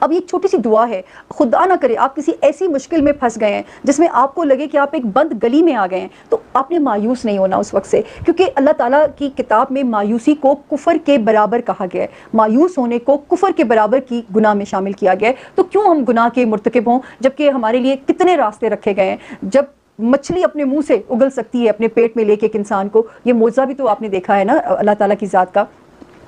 اب یہ ایک چھوٹی سی دعا ہے، خدا نہ کرے آپ کسی ایسی مشکل میں پھنس گئے ہیں جس میں آپ کو لگے کہ آپ ایک بند گلی میں آ گئے ہیں، تو آپ نے مایوس نہیں ہونا اس وقت سے، کیونکہ اللہ تعالیٰ کی کتاب میں مایوسی کو کفر کے برابر کہا گیا ہے، مایوس ہونے کو کفر کے برابر کی گناہ میں شامل کیا گیا ہے۔ تو کیوں ہم گناہ کے مرتکب ہوں جبکہ ہمارے لیے کتنے راستے رکھے گئے ہیں؟ جب مچھلی اپنے منہ سے اگل سکتی ہے اپنے پیٹ میں لے کے ایک انسان کو، یہ معجزہ بھی تو آپ نے دیکھا ہے نا اللہ تعالیٰ کی ذات کا۔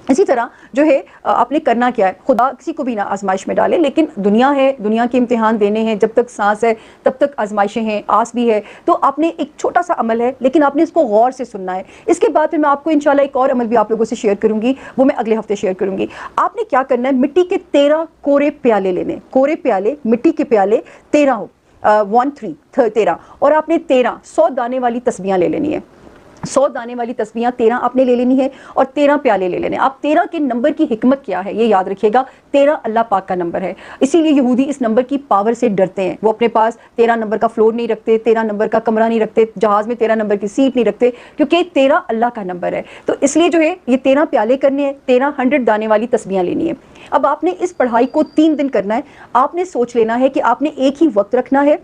اسی طرح جو ہے آپ نے کرنا کیا ہے، خدا کسی کو بھی نہ آزمائش میں ڈالے، لیکن دنیا ہے، دنیا کے امتحان دینے ہیں، جب تک سانس ہے تب تک آزمائشیں ہیں، آس بھی ہے، تو آپ نے ایک چھوٹا سا عمل ہے لیکن آپ نے اس کو غور سے سننا ہے۔ اس کے بعد پھر میں آپ کو انشاءاللہ ایک اور عمل بھی آپ لوگوں سے شیئر کروں گی، وہ میں اگلے ہفتے شیئر کروں گی۔ آپ نے کیا کرنا ہے، مٹی کے 13 کورے پیالے لینے، کورے پیالے، مٹی کے پیالے 13 ہو، 13، اور آپ نے 100 دانے والی تسبیحاں لے لینی ہے، 100 دانے والی تسبیحاں 13 آپ نے لے لینی ہے، اور 13 پیالے لے لینے۔ آپ 13 کے نمبر کی حکمت کیا ہے یہ یاد رکھیے گا، 13 اللہ پاک کا نمبر ہے، اسی لیے یہودی اس نمبر کی پاور سے ڈرتے ہیں، وہ اپنے پاس 13 نمبر کا فلور نہیں رکھتے، 13 نمبر کا کمرہ نہیں رکھتے، جہاز میں 13 نمبر کی سیٹ نہیں رکھتے، کیونکہ 13 اللہ کا نمبر ہے۔ تو اس لیے جو ہے یہ 13 پیالے کرنے ہیں، 13 100 دانے والی تسبیحاں لینی ہے۔ اب آپ نے اس پڑھائی کو 3 دن کرنا ہے۔ آپ نے سوچ لینا ہے کہ آپ نے ایک ہی وقت رکھنا ہے،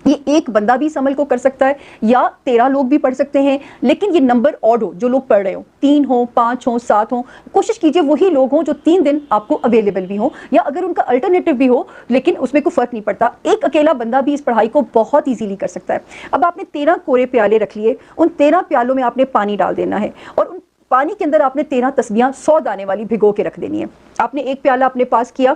یہ ایک بندہ بھی اس عمل کو کر سکتا ہے یا 13 لوگ بھی پڑھ سکتے ہیں، لیکن یہ نمبر آڈ ہو، جو لوگ پڑھ رہے ہوں، 3 ہوں، 5 ہوں، 7 ہوں، کوشش کیجئے وہی لوگ ہوں جو 3 دن آپ کو اویلیبل بھی ہوں، یا اگر ان کا الٹرنیٹو بھی ہو لیکن اس میں کوئی فرق نہیں پڑتا، ایک اکیلا بندہ بھی اس پڑھائی کو بہت ایزیلی کر سکتا ہے۔ اب آپ نے 13 کورے پیالے رکھ لیے، ان 13 پیالوں میں آپ نے پانی ڈال دینا ہے، اور ان پانی کے اندر آپ نے 13 تسبیحاں 100 دانے والی بھگو کے رکھ دینی ہے۔ آپ نے ایک پیالہ اپنے پاس کیا،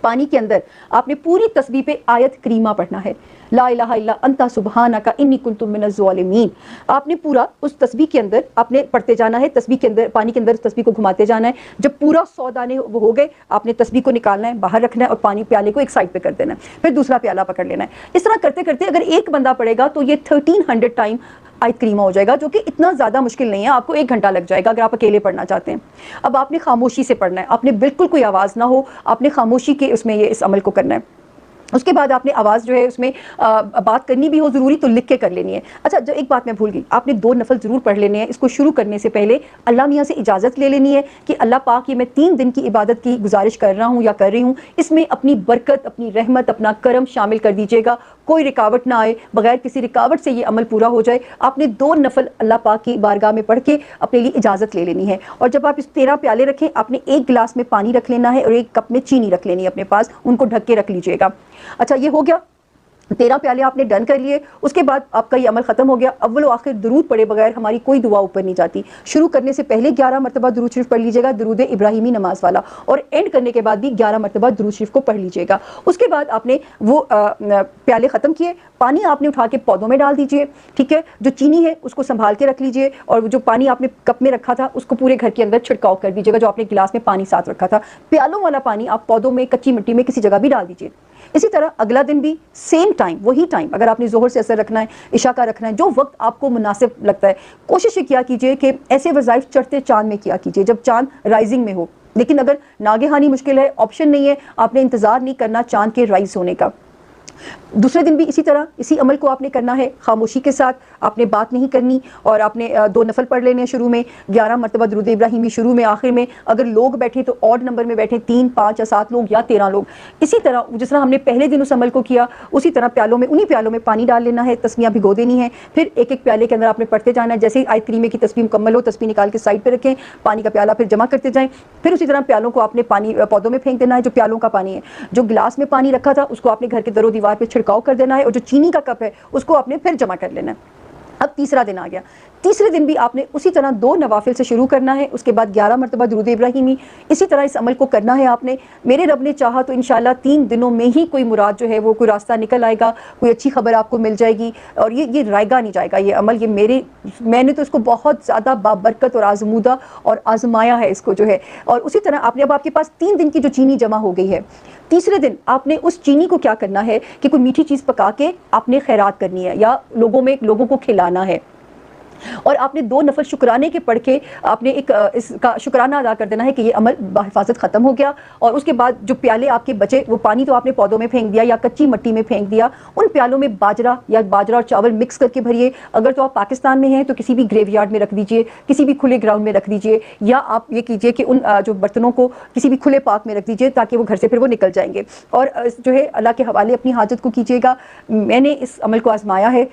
پانی کے اندر آپ نے پوری تسبیح پہ آیت کریمہ پڑھنا ہے، لا الہ الا انت سبحانک انی کنت من الظالمین۔ آپ نے پورا اس تسبیح کے اندر آپ نے پڑھتے جانا ہے، تسبیح کے اندر پانی کے اندر تسبیح کو گھماتے جانا ہے، جب پورا 100 دانے وہ ہو گئے آپ نے تسبیح کو نکالنا ہے، باہر رکھنا ہے، اور پانی پیالے کو ایک سائڈ پہ کر دینا ہے، پھر دوسرا پیالہ پکڑ لینا ہے۔ اس طرح کرتے کرتے اگر ایک بندہ پڑھے گا تو یہ 1300 ٹائم آیت کریمہ ہو جائے گا، جو کہ اتنا زیادہ مشکل نہیں ہے، آپ کو 1 گھنٹہ لگ جائے گا اگر آپ اکیلے پڑھنا چاہتے ہیں۔ اب آپ نے خاموشی سے پڑھنا ہے، آپ نے بالکل کوئی آواز نہ ہو، آپ نے خاموشی کے اس میں یہ اس عمل کو کرنا ہے۔ اس کے بعد آپ نے آواز جو ہے اس میں بات کرنی بھی ہو ضروری تو لکھ کے کر لینی ہے۔ اچھا جو ایک بات میں بھول گئی، آپ نے 2 نفل ضرور پڑھ لینے ہیں۔ اس کو شروع کرنے سے پہلے اللہ میاں سے اجازت لے لینی ہے کہ اللہ پاک یہ میں 3 دن کی عبادت کی گزارش کر رہا ہوں یا کر رہی ہوں، اس میں اپنی برکت، اپنی رحمت، اپنا کرم شامل کر دیجیے گا، کوئی رکاوٹ نہ آئے، بغیر کسی رکاوٹ سے یہ عمل پورا ہو جائے۔ آپ نے 2 نفل اللہ پاک کی بارگاہ میں پڑھ کے اپنے لیے اجازت لے لینی ہے، اور جب آپ اس 13 پیالے رکھیں آپ نے 1 گلاس میں پانی رکھ لینا ہے اور 1 کپ میں چینی رکھ لینی ہے اپنے پاس، ان کو ڈھک کے رکھ لیجیے گا۔ اچھا یہ ہو گیا، 13 پیالے آپ نے ڈن کر لیے، اس کے بعد آپ کا یہ عمل ختم ہو گیا۔ اول و آخر درود پڑھے بغیر ہماری کوئی دعا اوپر نہیں جاتی۔ شروع کرنے سے پہلے 11 مرتبہ درود شریف پڑھ لیجیے گا، درود ابراہیمی نماز والا، اور اینڈ کرنے کے بعد بھی 11 مرتبہ درود شریف کو پڑھ لیجیے گا۔ اس کے بعد آپ نے وہ پیالے ختم کیے، پانی آپ نے اٹھا کے پودوں میں ڈال دیجیے، ٹھیک ہے، جو چینی ہے اس کو سنبھال کے رکھ لیجیے، اور جو پانی آپ نے کپ میں رکھا تھا اس کو پورے گھر کے اندر چھڑکاؤ کر دیجیے گا، جو آپ نے گلاس میں پانی ساتھ رکھا تھا۔ پیالوں والا پانی آپ پودوں میں، کچی مٹی میں کسی جگہ بھی ڈال دیجیے۔ اسی طرح اگلا دن بھی سیم ٹائم، وہی ٹائم، اگر آپ نے ظہر سے اثر رکھنا ہے، عشاء کا رکھنا ہے، جو وقت آپ کو مناسب لگتا ہے، کوشش یہ کیا کیجیے کہ ایسے وظائف چڑھتے چاند میں کیا کیجیے جب چاند رائزنگ میں ہو، لیکن اگر ناگہانی مشکل ہے، آپشن نہیں ہے، آپ نے انتظار نہیں کرنا چاند کے رائز ہونے کا۔ دوسرے دن بھی اسی طرح اسی عمل کو آپ نے کرنا ہے، خاموشی کے ساتھ، آپ نے بات نہیں کرنی، اور آپ نے 2 نفل پڑھ لینے ہیں شروع میں، 11 مرتبہ درود ابراہیمی شروع میں، آخر میں۔ اگر لوگ بیٹھے تو آڈ نمبر میں بیٹھے، 3، 5 یا 7 لوگ یا 13 لوگ۔ اسی طرح جس طرح ہم نے پہلے دن اس عمل کو کیا، اسی طرح پیالوں میں، انہی پیالوں میں پانی ڈال لینا ہے، تسبیحاں بھگو دینی ہے، پھر ایک ایک پیالے کے اندر آپ نے پڑھتے جانا ہے، جیسے ہی آیت کریمہ کی تسبیح مکمل ہو تسبیح نکال کے سائڈ پہ رکھیں، پانی کا پیالہ پھر جمع کرتے جائیں، پھر اسی طرح پیالوں کو آپ نے پانی پودوں میں پھینک دینا ہے، جو پیالوں کا پانی ہے، جو گلاس میں پانی رکھا تھا اس کو آپ نے گھر کے در و دیوار پہ چھڑکاؤ کر دینا ہے، اور جو چینی کا کپ ہے اس کو آپ نے پھر جمع کر لینا ہے۔ اب تیسرا دن آ گیا، تیسرے دن بھی آپ نے اسی طرح 2 نوافل سے شروع کرنا ہے، اس کے بعد 11 مرتبہ درود ابراہیمی، اسی طرح اس عمل کو کرنا ہے آپ نے۔ میرے رب نے چاہا تو انشاءاللہ 3 دنوں میں ہی کوئی مراد جو ہے وہ کوئی راستہ نکل آئے گا، کوئی اچھی خبر آپ کو مل جائے گی، اور یہ رائے گا نہیں جائے گا یہ عمل، یہ میں نے تو اس کو بہت زیادہ بابرکت اور آزمودہ اور آزمایا ہے اس کو جو ہے۔ اور اسی طرح آپ نے اب آپ کے پاس 3 دن کی جو چینی جمع ہو گئی ہے، تیسرے دن آپ نے اس چینی کو کیا کرنا ہے کہ کوئی میٹھی چیز پکا کے آپ نے خیرات کرنی ہے، یا لوگوں کو کھلانا ہے۔ اور آپ نے 2 نفل شکرانے کے پڑھ کے آپ نے ایک اس کا شکرانہ ادا کر دینا ہے کہ یہ عمل بحفاظت ختم ہو گیا. اور اس کے بعد جو پیالے آپ کے بچے وہ پانی تو آپ نے پودوں میں پھینک دیا یا کچی مٹی میں پھینک دیا, ان پیالوں میں باجرہ اور چاول مکس کر کے بھریے. اگر تو آپ پاکستان میں ہیں تو کسی بھی گریو یارڈ میں رکھ دیجئے, کسی بھی کھلے گراؤنڈ میں رکھ دیجئے, یا آپ یہ کیجئے کہ ان جو برتنوں کو کسی بھی کھلے پاک میں رکھ دیجئے تاکہ وہ گھر سے پھر وہ نکل جائیں گے. اور جو ہے اللہ کے حوالے اپنی حاجت کو کیجئے گا. میں نے اس عمل کو آزمایا ہے.